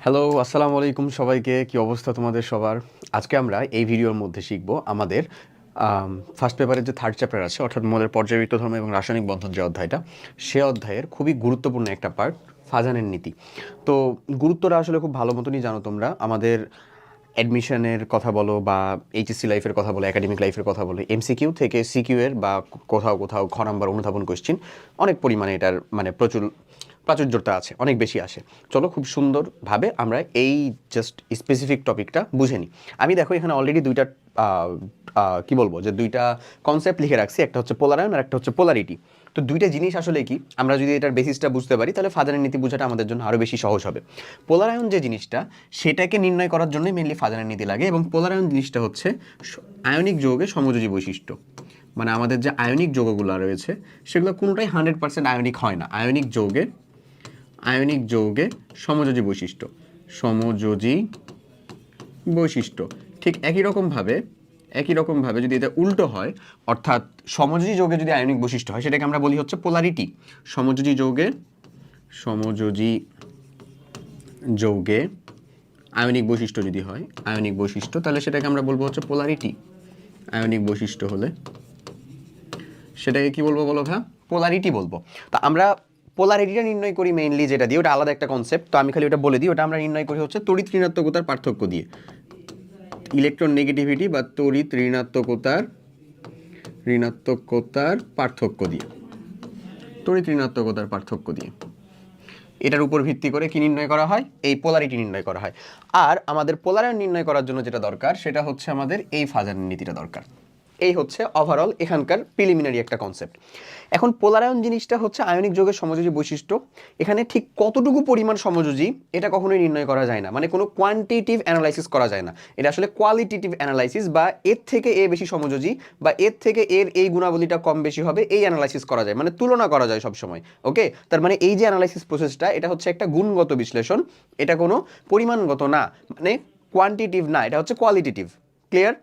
Hello, আসসালামু আলাইকুম সবাইকে। কি অবস্থা তোমাদের সবার? আজকে আমরা এই ভিডিওর মধ্যে শিখব আমাদের ফার্স্ট পেপারের যে থার্ড চ্যাপ্টার আছে, অর্থাৎ মোলের পর্যায়বৃত্ত ধর্ম এবং রাসায়নিক বন্ধন যে অধ্যায়টা, সে অধ্যায়ের খুবই গুরুত্বপূর্ণ একটা পার্ট ফাজানের নীতি। তো গুরুত্বটা আসলে খুব ভালো মতনই জানো তোমরা। আমাদের অ্যাডমিশনের কথা বলো বা এইচএসসি লাইফের কথা বলো, একাডেমিক লাইফের কথা বলো, এমসিকিউ থেকে সিকিউ এর বা কোথাও কোথাও খ নাম্বার অনুধাবন কোশ্চিন অনেক পরিমাণে এটার মানে প্রাচুর্যতা আছে, অনেক বেশি আসে। চলো খুব সুন্দরভাবে আমরা এই জাস্ট স্পেসিফিক টপিকটা বুঝে নিই। আমি দেখো এখানে অলরেডি দুইটা কি বলবো যে দুইটা কনসেপ্ট লিখে রাখছি, একটা হচ্ছে পোলারায়ন আর একটা হচ্ছে পোলারিটি। তো দুইটা জিনিস আসলে কি, আমরা যদি এটার বেসিসটা বুঝতে পারি তাহলে ফাজানের নীতি বোঝাটা আমাদের জন্য আরও বেশি সহজ হবে। পোলারায়ন যে জিনিসটা, সেটাকে নির্ণয় করার জন্যই মেনলি ফাজানের নীতি লাগে। এবং পোলারায়ন জিনিসটা হচ্ছে আয়নিক যৌগের সমযোজী বৈশিষ্ট্য। মানে আমাদের যে আয়নিক যৌগগুলো রয়েছে সেগুলো কোনোটাই 100% আয়নিক হয় না। আয়নিক যৌগে সমযোজী বৈশিষ্ট্য, সমযোজী বৈশিষ্ট্য। ঠিক একই রকমভাবে যদি এটা উল্টো হয়, অর্থাৎ সমযোজী যৌগে যদি আয়নিক বৈশিষ্ট্য হয়, সেটাকে আমরা বলি হচ্ছে পোলারিটি। সমযোজী যৌগে আয়নিক বৈশিষ্ট্য যদি হয়, আয়নিক বৈশিষ্ট্য, তাহলে সেটাকে আমরা বলবো হচ্ছে পোলারিটি। আয়নিক বৈশিষ্ট্য হলে সেটাকে কি বলবো বলো ভাই? পোলারিটি বলবো। তা আমরা পোলারিটিটা নির্ণয় করি মেইনলি যেটা দিয়ে, ওটা আলাদা একটা কনসেপ্ট, তো আমি খালি ওটা বলে দিই। ওটা আমরা নির্ণয় করি হচ্ছে তড়িৎ ঋণাত্মকতার পার্থক্য দিয়ে, ইলেকট্রন নেগেটিভিটি বা তড়িৎ ঋণাত্মকতার পার্থক্য দিয়ে এটার উপর ভিত্তি করে কি নির্ণয় করা হয়? এই পোলারিটি নির্ণয় করা হয়। আর আমাদের পোলারায়ন নির্ণয় করার জন্য যেটা দরকার সেটা হচ্ছে আমাদের এই ফাজানের নীতিটা দরকার। এই হচ্ছে ওভারঅল এখানকার প্রিলিমিনারি একটা কনসেপ্ট। এখন পোলারায়ন জিনিসটা হচ্ছে আয়নিক যৌগের সমযোজী বৈশিষ্ট্য। এখানে ঠিক কতটুকু পরিমাণ সমযোজী এটা কখনোই নির্ণয় করা যায় না, মানে কোনো কোয়ান্টিটিভ অ্যানালাইসিস করা যায় না। এটা আসলে কোয়ালিটেটিভ অ্যানালাইসিস, বা এর থেকে এ বেশি সমযোজী বা এর থেকে এর এই গুণাবলীটা কম বেশি হবে, এই অ্যানালাইসিস করা যায়, মানে তুলনা করা যায় সবসময়। ওকে, তার মানে এই যে অ্যানালাইসিস প্রসেসটা, এটা হচ্ছে একটা গুণগত বিশ্লেষণ, এটা কোনো পরিমাণগত না, মানে কোয়ান্টিটিভ না, এটা হচ্ছে কোয়ালিটেটিভ। ক্লিয়ার?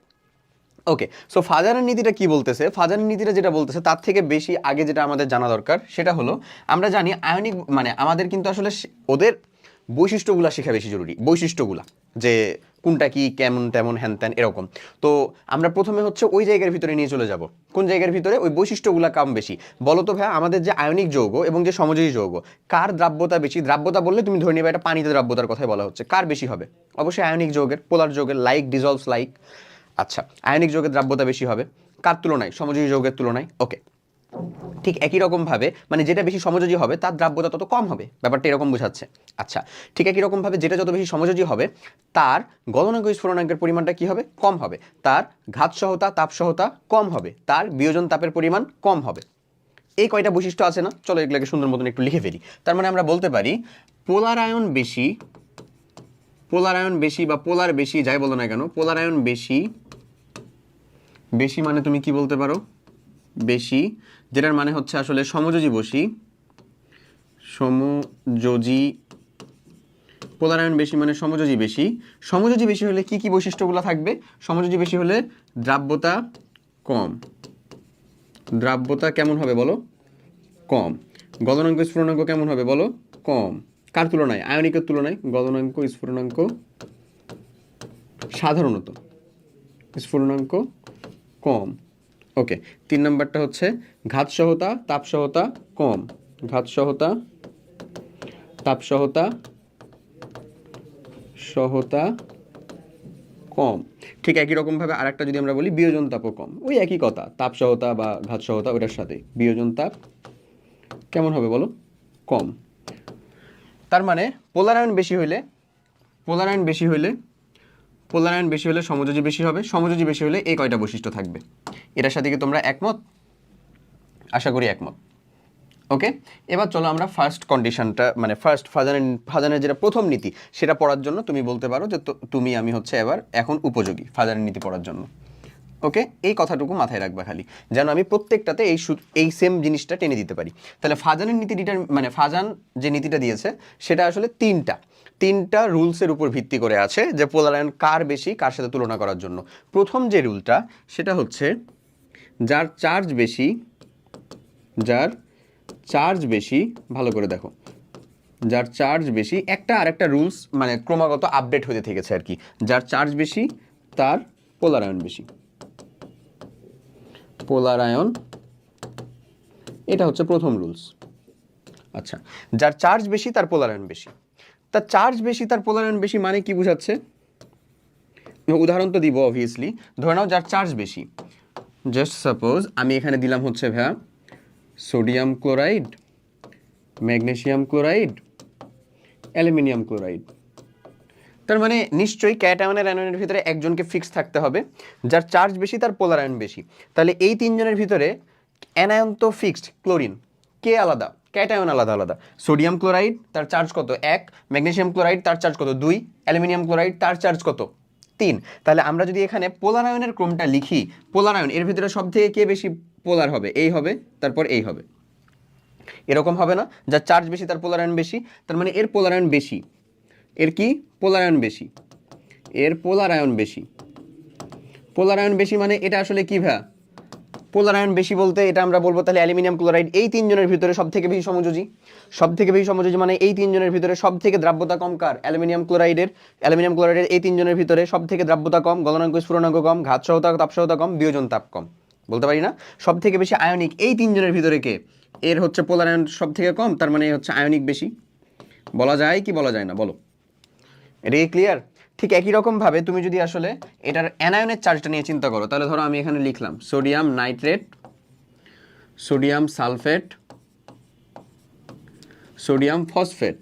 ওকে, সো ফাজানের নীতিটা কি বলতেছে? ফাজানের নীতিটা যেটা বলতেছে তার থেকে বেশি আগে যেটা আমাদের জানা দরকার সেটা হলো, আমরা জানি আয়নিক মানে আমাদের কিন্তু আসলে ওদের বৈশিষ্ট্যগুলা শেখা বেশি জরুরি। বৈশিষ্ট্যগুলা যে কোনটা কি, কেমন তেমন হ্যান ত্যান এরকম। তো আমরা প্রথমে হচ্ছে ওই জায়গার ভিতরে নিয়ে চলে যাব। কোন জায়গার ভিতরে? ওই বৈশিষ্ট্যগুলা কম বেশি। বলো তো ভাই, আমাদের যে আয়নিক যৌগ এবং যে সমযোজী যৌগ, কার দ্রাব্যতা বেশি? দ্রাব্যতা বললে তুমি ধরে নিবে এটা পানিতে দ্রাব্যতার কথাই বলা হচ্ছে। কার বেশি হবে? অবশ্যই আয়নিক যৌগের, পোলার যৌগের। Like dissolves like. আচ্ছা, আয়নিক যৌগের দ্রাব্যতা বেশি হবে কার তুলনায়? সমযোজী যৌগের তুলনায়। ওকে, ঠিক একই রকমভাবে মানে যেটা বেশি সমযোজী হবে তার দ্রাব্যতা তত কম হবে, ব্যাপারটা এরকম বোঝাচ্ছে। আচ্ছা, ঠিক একই রকমভাবে যেটা যত বেশি সমযোজী হবে তার গলনাঙ্ক স্ফুটনাঙ্কের পরিমাণটা কি হবে? কম হবে। তার ঘাত সহতা, তাপ সহতা কম হবে। তার বিয়োজন তাপের পরিমাণ কম হবে। এই কয়টা বৈশিষ্ট্য আছে না? চলো এগুলোকে সুন্দর মতন একটু লিখে ফেলি। তার মানে আমরা বলতে পারি পোলারায়ন বেশি বা পোলার বেশি, যাই বলো না কেন, পোলারায়ন বেশি মানে তুমি কি বলতে পারো? বেশি, যেটার মানে হচ্ছে আসলে সমযোজী পোলারায়ন বেশি মানে সমযোজী বেশি। সমযোজী বেশি হলে কি কি বৈশিষ্ট্যগুলো থাকবে? সমযোজী বেশি হলে দ্রাব্যতা কম। দ্রাব্যতা কেমন হবে বলো? কম। গলনাঙ্ক স্ফুটনাঙ্ক কেমন হবে বলো? কম। কার তুলনায়? আয়নিকের তুলনায়। গলনাঙ্ক স্ফুটনাঙ্ক সাধারণত স্ফুটনাঙ্ক কম। ওকে, 3 নাম্বারটা হচ্ছে ঘাত সহতা, তাপ সহতা কম। ঘাত সহতা, তাপ সহতা কম। ঠিক একই রকমভাবে আরেকটা যদি আমরা বলি, বিয়োজন তাপও কম। ওই একই কথা, তাপ সহতা বা ঘাত সহতা ওটার সাথে বিয়োজন তাপ কেমন হবে বলো? কম। তার মানে পোলারায়ন বেশি হলে সমযোজী বেশি হবে। সমযোজী বেশি হলে এই কয়টা বৈশিষ্ট্য থাকবে। এটার সাথে কি তোমরা একমত? আশা করি একমত। ওকে, এবার চলো আমরা ফার্স্ট কন্ডিশনটা মানে ফার্স্ট ফাজানের যেটা প্রথম নীতি সেটা পড়ার জন্য তুমি বলতে পারো যে তুমি আমি হচ্ছে এখন উপযোগী ফাজানের নীতি পড়ার জন্য। ওকে, এই কথাটুকু মাথায় রাখবা খালি, যেন আমি প্রত্যেকটাতে এই সেম জিনিসটা টেনে দিতে পারি। তাহলে ফাজানের নীতিটা মানে ফাজান যে নীতিটা দিয়েছে সেটা আসলে তিনটা রুলসের উপর ভিত্তি করে আছে, যে পোলারায়ন কার বেশি কার সাথে তুলনা করার জন্য। প্রথম যে রুলটা সেটা হচ্ছে যার চার্জ বেশি, ভালো করে দেখো, যার চার্জ বেশি, একটা আর একটা রুলস মানে ক্রমাগত আপডেট হতে থেকেছে আর কি, যার চার্জ বেশি তার পোলার আয়ন বেশি, পোলার আয়ন, এটা হচ্ছে প্রথম রুলস। আচ্ছা, যার চার্জ বেশি তার পোলার আয়ন বেশি, তার চার্জ বেশি তার পোলার আয়ন বেশি মানে কি বোঝাচ্ছে? উদাহরণ তো দিব অবভিয়াসলি। ধরে নাও যার চার্জ বেশি, জাস্ট সাপোজ আমি এখানে দিলাম হচ্ছে ভাইয়া sodium chloride, magnesium chloride, aluminium chloride. তার মানে নিশ্চয়ই ক্যাটায়নের অ্যানায়নের ভিতরে একজনকে ফিক্স থাকতে হবে, যার চার্জ বেশি তার পোলার আয়ন বেশি। তাহলে এই তিনজনের ভিতরে অ্যানায়ন তো ফিক্সড, ক্লোরিন, কে আলাদা? ক্যাটায়ন আলাদা আলাদা। সোডিয়াম ক্লোরাইড তার চার্জ কত? 1। ম্যাগনেসিয়াম ক্লোরাইড তার চার্জ কত? 2। অ্যালুমিনিয়াম ক্লোরাইড তার চার্জ কত? 3। তাহলে আমরা যদি এখানে পোলার আয়নের ক্রমটা লিখি, পোলার আয়ন এর ভিতরে সব থেকে কে বেশি পোলার হবে? এই হবে, তারপর এই হবে, এরকম হবে না? যার চার্জ বেশি তার পোলার আয়ন বেশি, তার মানে এর পোলার আয়ন বেশি। এর কি? পোলার আয়ন বেশি। এর পোলার আয়ন বেশি। পোলার আয়ন বেশি মানে এটা আসলে কি ভাইয়া? পোলার আয়ন বেশি বলতে এটা আমরা বলবো তাহলে অ্যালুমিনিয়াম ক্লোরাইড এই তিনজনের ভিতরে সব থেকে বেশি সমযোজী। সব থেকে বেশি সমযোজী মানে এই তিনজনের ভিতরে সব থেকে দ্রাব্যতা কম কার? অ্যালুমিনিয়াম ক্লোরাইডের। অ্যালুমিনিয়াম ক্লোরাইডের এই তিনজনের ভিতরে সব থেকে দ্রাব্যতা কম, গলনাঙ্ক স্ফুরণাঙ্ক কম, ঘাত সহতা তাপ সহতা কম, বিয়োজন তাপ কম। বলতে পারি না? সব থেকে বেশি আয়নিক এই তিনজনের ভিতরে কে? এর হচ্ছে পোলার আয়ন সব থেকে কম, তার মানে হচ্ছে আয়নিক বেশি। বলা যায় কি বলা যায় না বলো? এটা কি ক্লিয়ার? ঠিক একই রকমভাবে তুমি যদি আসলে এটার অ্যানায়নের চার্জটা নিয়ে চিন্তা করো, তাহলে ধরো আমি এখানে লিখলাম sodium nitrate, sodium sulphate, sodium phosphate.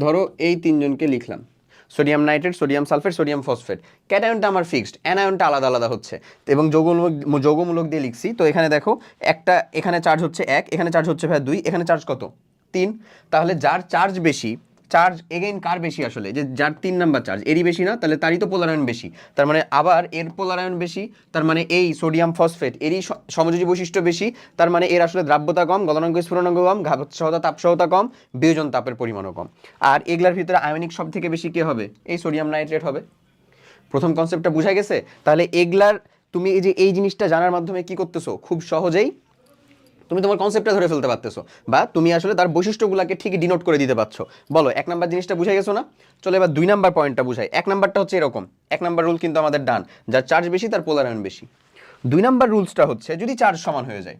ধরো এই তিনজনকে লিখলাম, sodium nitrate, sodium sulphate, sodium phosphate. ক্যাটায়নটা আমার ফিক্সড, অ্যানায়নটা আলাদা আলাদা হচ্ছে এবং যৌগমূলক দিয়ে লিখছি। তো এখানে দেখো একটা এখানে চার্জ হচ্ছে 1, এখানে চার্জ হচ্ছে ভাই 2, এখানে চার্জ কত? 3। তাহলে যার চার্জ বেশি, চার্জ এগেইন কার বেশি আসলে? যে যার 3 নাম্বার চার্জ এরই বেশি না? তাহলে তারই তো পোলার আয়ন বেশি, তার মানে আবার এর পোলার আয়ন বেশি, তার মানে এই সোডিয়াম ফসফেট এরই সমযোজী বৈশিষ্ট্য বেশি, তার মানে এর আসলে দ্রাব্যতা কম, গলনাঙ্ক স্ফুরণাঙ্ক কম, ঘাত সহতা তাপ সহতা কম, বিয়োজন তাপের পরিমাণও কম। আর এগুলার ভিতরে আয়নিক সব থেকে বেশি কে হবে? এই সোডিয়াম নাইট্রেট হবে। প্রথম কনসেপ্টটা বুঝা গেছে? তাহলে এগুলার তুমি এই যে এই জিনিসটা জানার মাধ্যমে কি করতেছো? খুব সহজেই তুমি তোমার কনসেপ্টটা ধরে ফেলতে পারতেছো, বা তুমি আসলে তার বৈশিষ্ট্যগুলোকে ঠিকই ডিনোট করে দিতে পারছো। বলো, 1 নাম্বার জিনিসটা বুঝে গেছো না? চলো এবার 2 নাম্বার পয়েন্টটা বুঝাই। 1 নাম্বারটা হচ্ছে এরকম, 1 নাম্বার রুল কিন্তু আমাদের ডান, যার চার্জ বেশি তার পোলার আয়ন বেশি। 2 নাম্বার রুলসটা হচ্ছে যদি চার্জ সমান হয়ে যায়,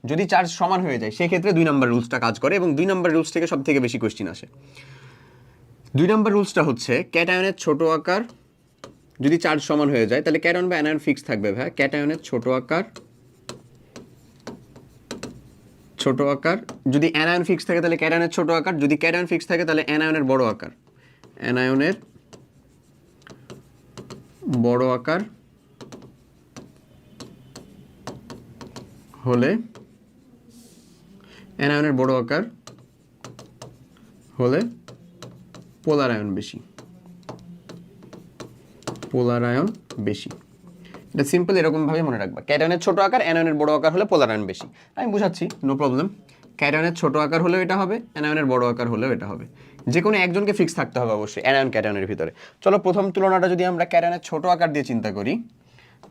যদি চার্জ সমান হয়ে যায় সেক্ষেত্রে 2 নাম্বার রুলসটা কাজ করে এবং 2 নাম্বার রুলস থেকে সব থেকে বেশি কোয়েশ্চেন আসে। 2 নাম্বার রুলসটা হচ্ছে ক্যাটায়নের ছোট আকার যদি চার্জ সমান হয়ে যায় তাহলে ক্যাটায়ন বা অ্যানায়ন ফিক্স থাকবে ভাই। ক্যাটায়নের ছোট আকার যদি অ্যানায়ন ফিক্স থাকে তাহলে ক্যাটায়নের ছোট আকার, যদি ক্যাটায়ন ফিক্স থাকে তাহলে অ্যানায়নের বড় আকার। অ্যানায়নের বড় আকার হলে অ্যানায়নের বড় আকার হলে পোলার আয়ন বেশি, পোলার আয়ন বেশি। এটা সিম্পল এরকমভাবে মনে রাখবা, ক্যাটায়নের ছোট আকার অ্যানায়নের বড় আকার হলে পোলার আয়ন বেশি। আমি বুঝাচ্ছি, নো প্রবলেম। ক্যাটায়নের ছোট আকার হলেও এটা হবে, অ্যানায়নের বড় আকার হলেও এটা হবে। যে কোনো একজনকে ফিক্স থাকতে হবে অবশ্যই অ্যানায়ন ক্যাটায়নের ভিতরে। চলো প্রথম তুলনাটা যদি আমরা ক্যাটায়নের ছোট আকার দিয়ে চিন্তা করি,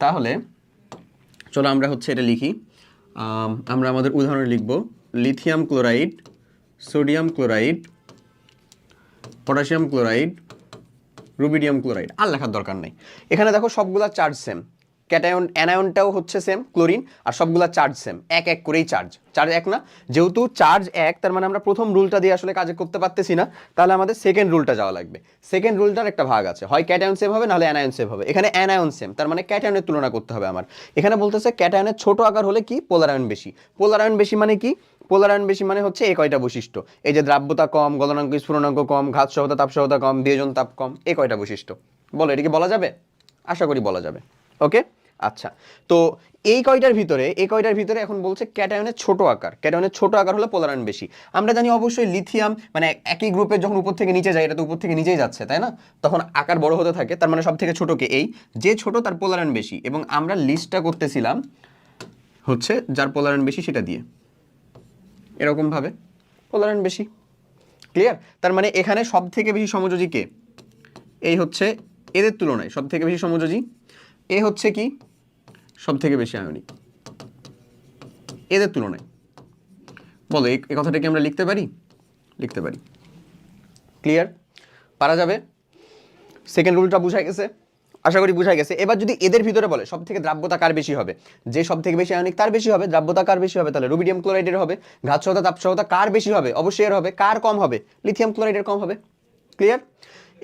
তাহলে চলো আমরা হচ্ছে এটা লিখি। আমরা আমাদের উদাহরণে লিখব lithium chloride, sodium chloride, potassium chloride, rubidium chloride. আর লেখার দরকার নেই। এখানে দেখো সবগুলা চার্জ সেম, ক্যাটায়ন অ্যানায়নটাও হচ্ছে সেম ক্লোরিন, আর সবগুলা চার্জ সেম, এক এক করেই চার্জ এক না। যেহেতু চার্জ এক, তার মানে আমরা প্রথম রুলটা দিয়ে আসলে কাজ করতে পারতেছি না, তাহলে আমাদের সেকেন্ড রুলটা যাওয়া লাগবে। সেকেন্ড রুলটার একটা ভাগ আছে, হয় ক্যাটায়ন সেম হবে নাহলে অ্যানায়ন সেম হবে। এখানে অ্যানায়ন সেম, তার মানে ক্যাটায়নের তুলনা করতে হবে আমার। এখানে বলতেছে ক্যাটায়নের ছোট আকার হলে কি? পোলার আয়ন বেশি। পোলার আয়ন বেশি মানে কি? পোলার আয়ন বেশি মানে হচ্ছে এই কয়টা বৈশিষ্ট্য, এই যে দ্রাব্যতা কম, গলনাঙ্ক স্ফুরণাঙ্ক কম, ঘাত সহতা তাপ সহতা কম, বিয়োজন তাপ কম, এই কয়টা বৈশিষ্ট্য। বলো এটা কি বলা যাবে? আশা করি বলা যাবে। ওকে, আচ্ছা। তো এই কয়টার ভিতরে এখন বলছে ক্যাটায়নের ছোট আকার, ক্যাটায়নের ছোট আকার হলে পোলার আয়ন বেশি। আমরা জানি অবশ্যই লিথিয়াম মানে একই গ্রুপের যখন উপর থেকে নিচে যায়, এটা তো উপর থেকে নিচেই যাচ্ছে তাই না, তখন আকার বড় হতে থাকে, তার মানে সব থেকে ছোটকে এই, যে ছোট তার পোলার আয়ন বেশি। এবং আমরা লিস্টটা করতেছিলাম হচ্ছে যার পোলার আয়ন বেশি সেটা দিয়ে, এরকম ভাবে পোলার আয়ন বেশি। ক্লিয়ার? তার মানে এখানে সব থেকে বেশি সমযোজী কে? এই হচ্ছে এদের তুলনায় সব থেকে বেশি সমযোজী, এ হচ্ছে কি সব থেকে বেশি আয়নিক এদের তুলনায়। বলো এই কথাটা কি আমরা লিখতে পারি? লিখতে পারি। ক্লিয়ার? পারা যাবে? সেকেন্ড রুলটা বুঝাই গেছে? আশা করি বুঝাই গেছে। এবার যদি এদের ভিতরে বলে সব থেকে দ্রাব্যতা কার বেশি হবে, যে সব থেকে বেশি আয়নিক তার বেশি হবে, দ্রাব্যতা কার বেশি হবে, তাহলে রুবিডিয়াম ক্লোরাইডের হবে। ঘাতসহতা তাপসহতা কার বেশি হবে, অবশ্যই এর হবে। কার কম হবে, লিথিয়াম ক্লোরাইডের কম হবে। ক্লিয়ার?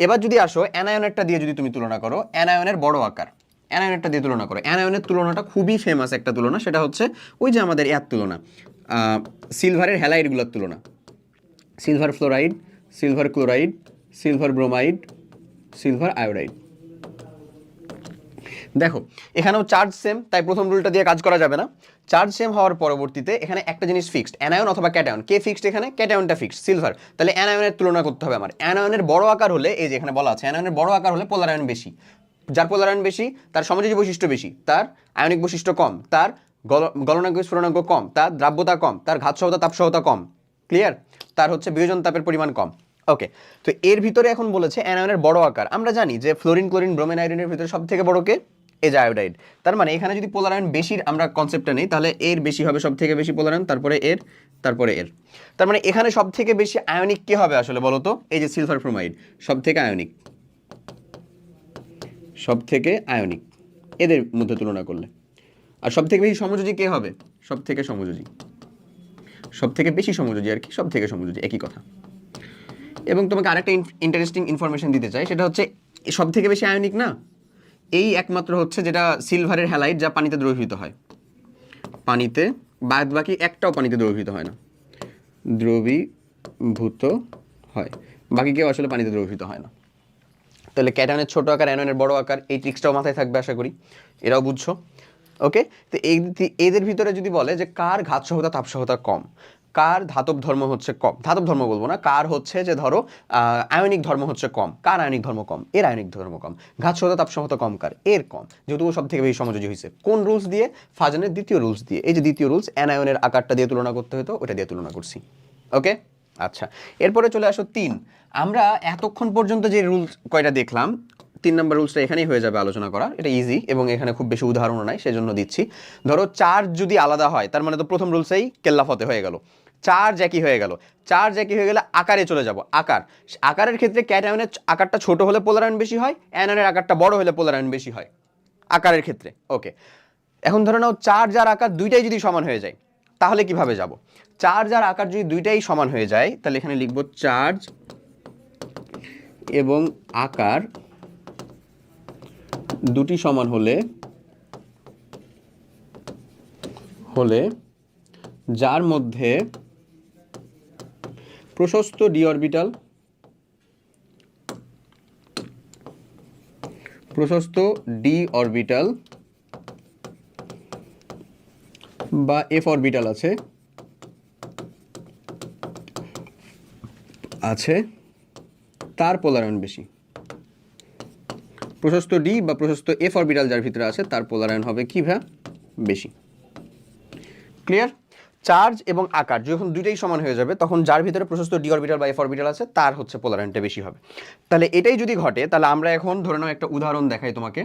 এবার যদি আসো অ্যানায়নেরটা দিয়ে যদি তুমি তুলনা করো, অ্যানায়নের বড় আকার, অ্যানায়নেরটা দিয়ে তুলনা করো। অ্যানায়নের তুলনাটা খুবই ফেমাস একটা তুলনা, সেটা হচ্ছে ওই যে আমাদের এর তুলনা, সিলভারের হ্যালাইডগুলোর তুলনা। Silver fluoride, silver chloride, silver bromide, silver iodide. দেখো এখানেও চার্জ সেম, তাই প্রথম রুলটা দিয়ে কাজ করা যাবে না। চার্জ সেম হওয়ার পরবর্তীতে এখানে একটা জিনিস ফিক্সড, অ্যানায়ন অথবা ক্যাটায়ন। কে ফিক্সড এখানে? ক্যাটায়নটা ফিক্সড, সিলভার। তাহলে অ্যানায়নের তুলনা করতে হবে আমার। অ্যানায়নের বড় আকার হলে, এই যে এখানে বলা আছে অ্যানায়নের বড় আকার হলে পোলার আয়ন বেশি। যার পোলার আয়ন বেশি তার সমযোজী বৈশিষ্ট্য বেশি, তার আয়নিক বৈশিষ্ট্য কম, তার গলনাঙ্ক স্ফুটনাঙ্ক কম, তার দ্রাব্যতা কম, তার ঘাতসহতা তাপসহতা কম। ক্লিয়ার? তার হচ্ছে বিয়োজন তাপের পরিমাণ কম। ওকে, তো এর ভিতরে এখন বলেছে অ্যানায়নের বড় আকার। আমরা জানি যে ফ্লোরিন, ক্লোরিন, ব্রোমিন, আয়োডিনের ভিতরে সব থেকে বড় কে? এই যে আয়োডাইড। তার মানে এখানে যদি পোলার আয়ন বেশির আমরা কনসেপ্টটা নেই, তাহলে এর বেশি হবে, সব থেকে বেশি পোলার আয়ন, তারপরে এর, তারপরে এর। তার মানে এখানে সব থেকে বেশি আয়নিক কে হবে আসলে বলো তো? এই যে সিলভার ব্রোমাইড সব থেকে আয়নিক, সব থেকে আয়নিক এদের মধ্যে তুলনা করলে। আর সব থেকে বেশি সমযোজী কে হবে? সব থেকে সমযোজী, সব থেকে বেশি সমযোজী আর কি, সব থেকে সমযোজী একই কথা। এবং তোমাকে আরেকটা ইন্টারেস্টিং ইনফরমেশন দিতে চাই, সেটা হচ্ছে সব থেকে বেশি আয়নিক না এই একমাত্র হচ্ছে যেটা সিলভারের হ্যালাইড, যা পানিতে দ্রবীভূত হয়। পানিতে, বাদ বাকি একটাও পানিতে দ্রবীভূত হয় না, দ্রবীভূত হয়, বাকি কেউ আসলে পানিতে দ্রবীভূত হয় না। তাহলে ক্যাটায়নের ছোট আকার, অ্যানোনের বড় আকার, এই ট্রিক্সটাও মাথায় থাকবে আশা করি, এরাও বুঝছো। ওকে, তো এদের ভিতরে যদি বলে যে কার ঘাতসহতা তাপসহতা কম, কার ধাতব ধর্ম হচ্ছে কম, ধাতব ধর্ম বলবো না, কার হচ্ছে যে ধরো আয়নিক ধর্ম হচ্ছে কম, কার আয়নিক ধর্ম কম, এর আয়নিক ধর্ম কম, ঘাতসহতা তাপসহতা কম কার, এর কম, যেহেতু সব থেকে বেশি সমযোজী হয়েছে। কোন রুলস দিয়ে? ফাজনের দ্বিতীয় রুলস দিয়ে। এই যে দ্বিতীয় রুলস, অ্যানায়নের আকারটা দিয়ে তুলনা করতে হতো, ওটা দিয়ে তুলনা করছি। ওকে, আচ্ছা, এরপরে চলে আসো 3। আমরা এতক্ষণ পর্যন্ত যে রুলস কয়টা দেখলাম, 3 নম্বর রুলসটা এখানেই হয়ে যাবে আলোচনা করা। এটা ইজি এবং এখানে খুব বেশি উদাহরণও নাই, সেজন্য দিচ্ছি। ধরো চার্জ যদি আলাদা হয়, তার মানে তো প্রথম রুলসেই কেল্লাফতে হয়ে গেল। চার্জ একই হয়ে গেল, চার্জ একই হয়ে গেলে আকারে চলে যাব। আকারের ক্ষেত্রে ক্যাটায়নের আকারটা ছোট হলে পোলার আয়ন বেশি হয়, অ্যানায়নের আকারটা বড় হলে পোলার আয়ন বেশি হয় আকারের ক্ষেত্রে। ওকে, এখন ধরে নাও চার্জ আর আকার দুইটাই যদি সমান হয়ে যায়, তাহলে কিভাবে যাব? চার্জ আর আকার যদি দুইটাই সমান হয়ে যায়, তাহলে এখানে লিখব চার্জ এবং আকার দুটি সমান হলে যার মধ্যে প্রশস্ত ডি অরবিটাল, বা এফ অরবিটাল আছে তার পোলার আয়ন বেশি। প্রশস্ত ডি বা প্রশস্ত এফ অরবিটাল যার ভিতরে আছে তার পোলার আয়ন হবে কি ভাই? বেশি। ক্লিয়ার? চার্জ এবং আকার যখন দুইটাই সমান হয়ে যাবে, তখন যার ভিতরে প্রশস্ত ডি অরবিটাল বা এফ অরবিটাল আছে তার হচ্ছে পোলার আয়নটা বেশি হবে। তাহলে এটাই যদি ঘটে, তাহলে আমরা এখন ধরে নাও একটা উদাহরণ দেখাই তোমাকে।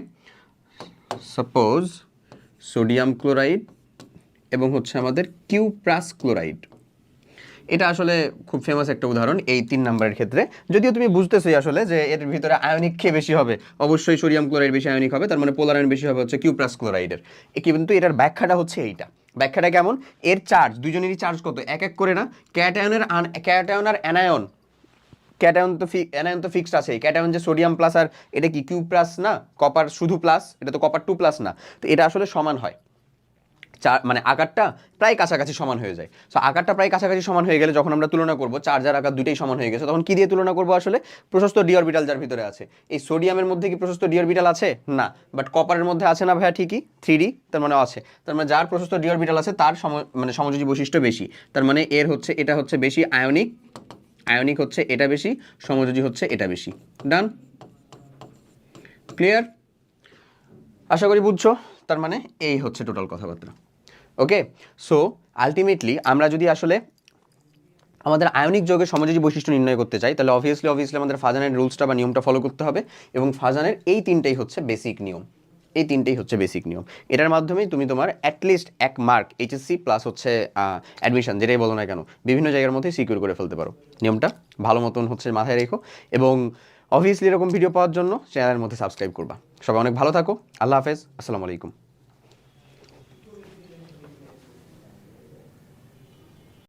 সাপোজ সোডিয়াম ক্লোরাইড এবং হচ্ছে আমাদের কিউপ্রাস ক্লোরাইড। এটা আসলে খুব ফেমাস একটা উদাহরণ এই 3 নম্বরের ক্ষেত্রে। যদিও তুমি বুঝতেছোই আসলে যে এর ভিতরে আয়নিক কে বেশি হবে, অবশ্যই সোডিয়াম ক্লোরাইড বেশি আয়নিক হবে, তার মানে পোলার আয়ন বেশি হবে হচ্ছে কিউপ্রাস ক্লোরাইডের। কিন্তু এটার ব্যাখ্যাটা হচ্ছে এইটা। ব্যাখ্যাটা কেমন? এর চার্জ, দুজনেরই চার্জ কত? এক এক করে না, ক্যাটায়ন আর অ্যানায়ন, অ্যানায়ন তো ফিক্সড আছে। ক্যাটায়ন যে সোডিয়াম প্লাস, আর এটা কি কিউ প্লাস না, কপার শুধু প্লাস, এটা তো কপার 2 প্লাস না, তো এটা আসলে সমান হয়। মানে আকারটা প্রায় কাছাকাছি সমান হয়ে যায়। সো আকারটা প্রায় কাছাকাছি সমান হয়ে গেলে যখন আমরা তুলনা করব, চার্জ আর আকার দুটোই সমান হয়ে গেছে, তখন কি দিয়ে তুলনা করব আসলে? প্রশস্ত ডি অরবিটাল যার ভিতরে আছে। এই সোডিয়ামের মধ্যে কি প্রশস্ত ডি অরবিটাল আছে? না, বাট কপারের মধ্যে আছে না ভাইয়া? ঠিকই, 3D, তার মানে আছে। তার মানে যার প্রশস্ত ডি অরবিটাল আছে তার সমযোজী বৈশিষ্ট্য বেশি, তার মানে এর হচ্ছে এটা হচ্ছে বেশি আয়নিক হচ্ছে এটা বেশি, সমযোজী হচ্ছে এটা বেশি। ডান? ক্লিয়ার? আশা করি বুঝছো। তার মানে এই হচ্ছে টোটাল কথাবার্তা। ওকে, সো আলটিমেটলি আমরা যদি আসলে আমাদের আয়নিক যৌগের সমযোজী বৈশিষ্ট্য নির্ণয় করতে চাই, তাহলে অবভিয়াসলি আমাদের ফাজানের রুলসটা বা নিয়মটা ফলো করতে হবে, এবং ফাজানের এই 3টাই হচ্ছে বেসিক নিয়ম। এই তিনটেই হচ্ছে বেসিক নিয়ম। এটার মাধ্যমেই তুমি তোমার অ্যাটলিস্ট 1 মার্ক এইচএসসি প্লাস হচ্ছে অ্যাডমিশন যেটাই বলো না কেন বিভিন্ন জায়গার মধ্যে সিকিউর করে ফেলতে পারো। নিয়মটা ভালো মতন হচ্ছে মাথায় রেখো এবং অবভিয়াসলি এরকম ভিডিও পাওয়ার জন্য চ্যানেলের মধ্যে সাবস্ক্রাইব করবা। সবাই অনেক ভালো থাকো। আল্লাহ হাফেজ। আসসালামু আলাইকুম।